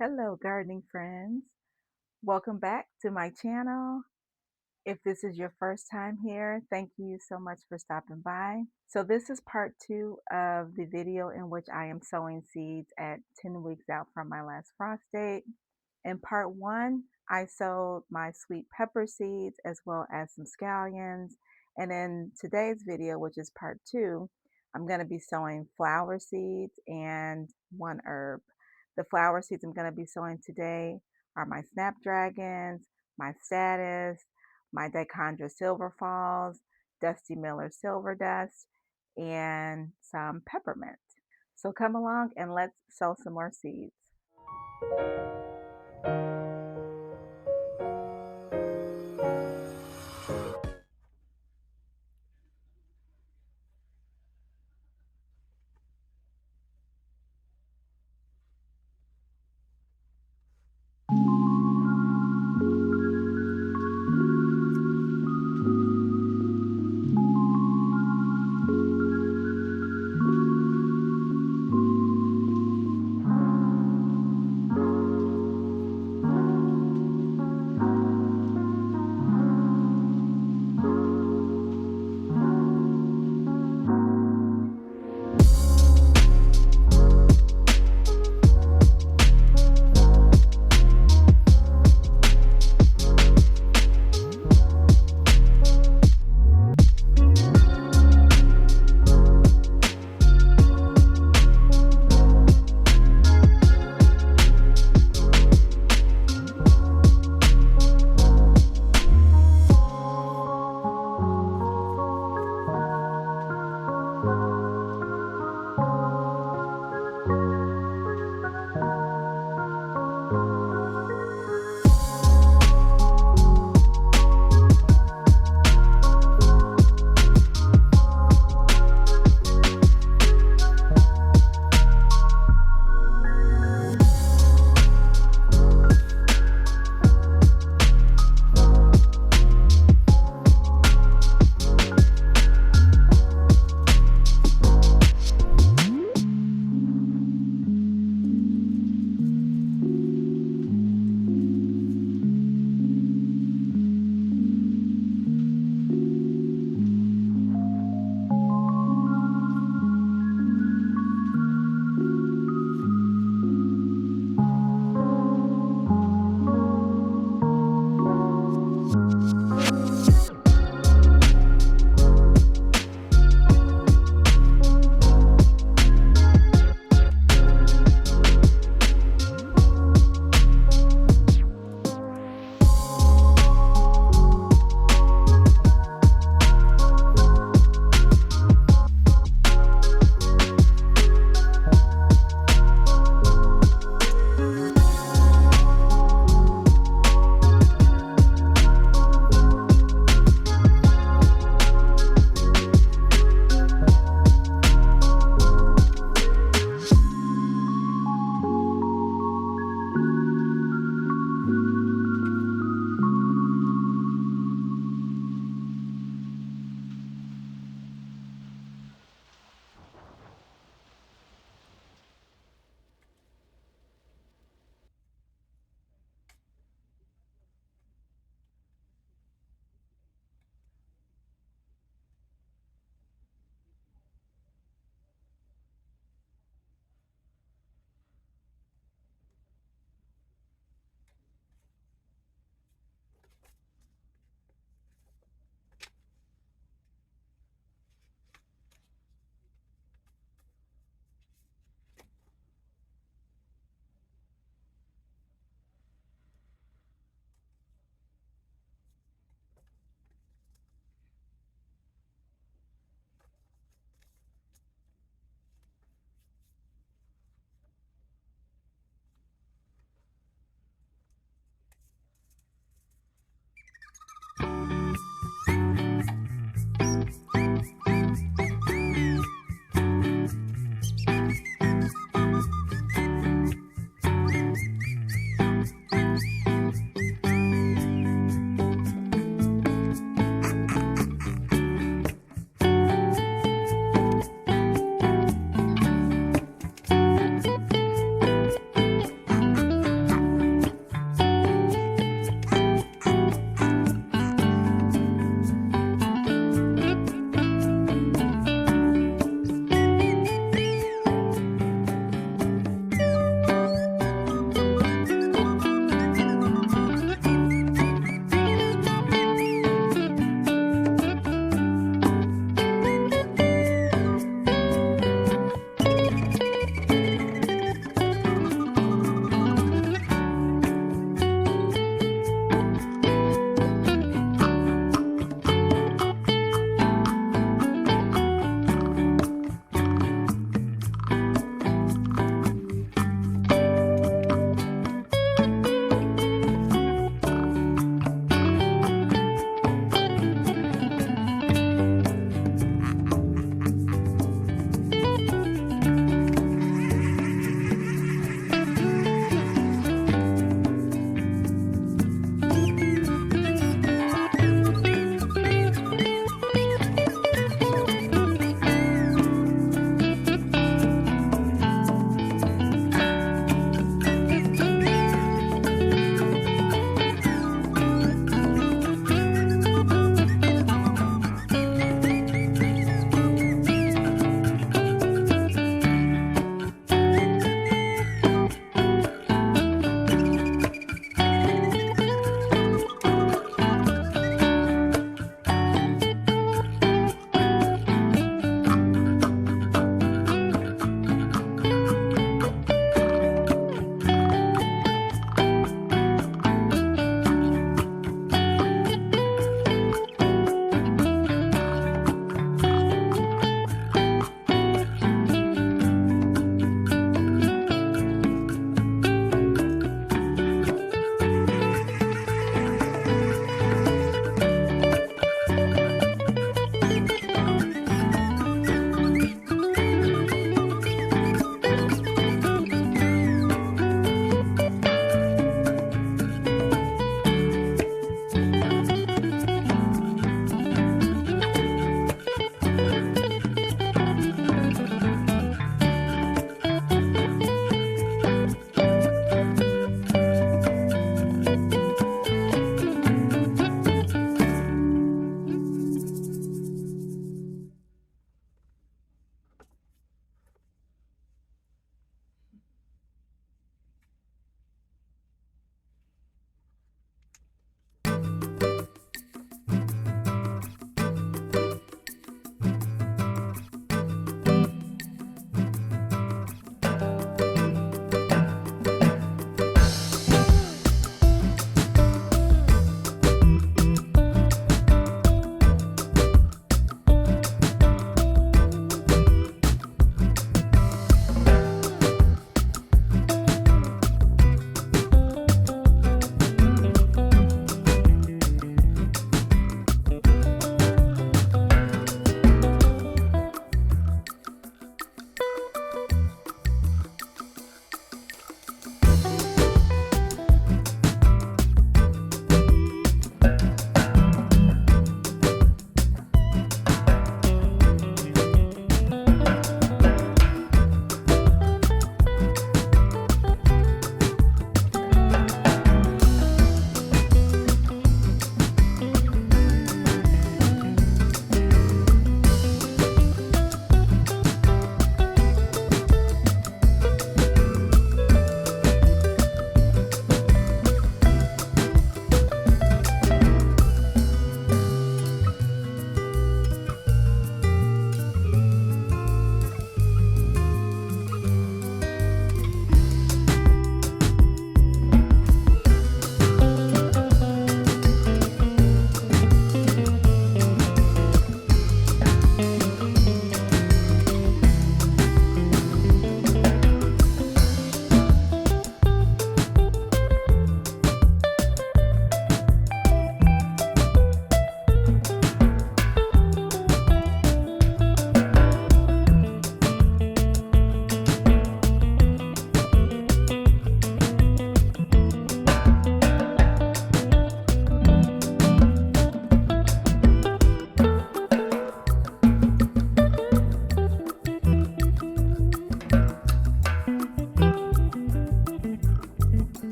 Hello, gardening friends. Welcome back to my channel. If this is your first time here, thank you so much for stopping by. So this is part two of the video in which I am sowing seeds at 10 weeks out from my last frost date. In part one, I sowed my sweet pepper seeds as well as some scallions. And in today's video, which is part two, I'm going to be sowing flower seeds and one herb. The flower seeds I'm going to be sowing today are my Snapdragons, my Statice, my Dichondra Silver Falls, Dusty Miller Silver Dust, and some peppermint. So come along and let's sow some more seeds.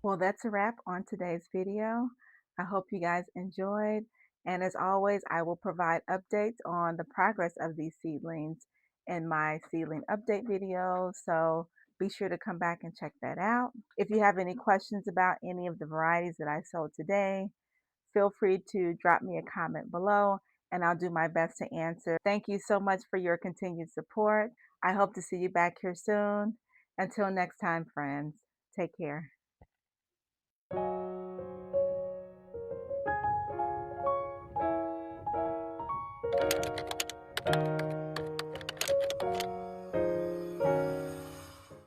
Well, that's a wrap on today's video. I hope you guys enjoyed. And as always, I will provide updates on the progress of these seedlings in my seedling update video. So be sure to come back and check that out. If you have any questions about any of the varieties that I sold today, feel free to drop me a comment below and I'll do my best to answer. Thank you so much for your continued support. I hope to see you back here soon. Until next time, friends, take care.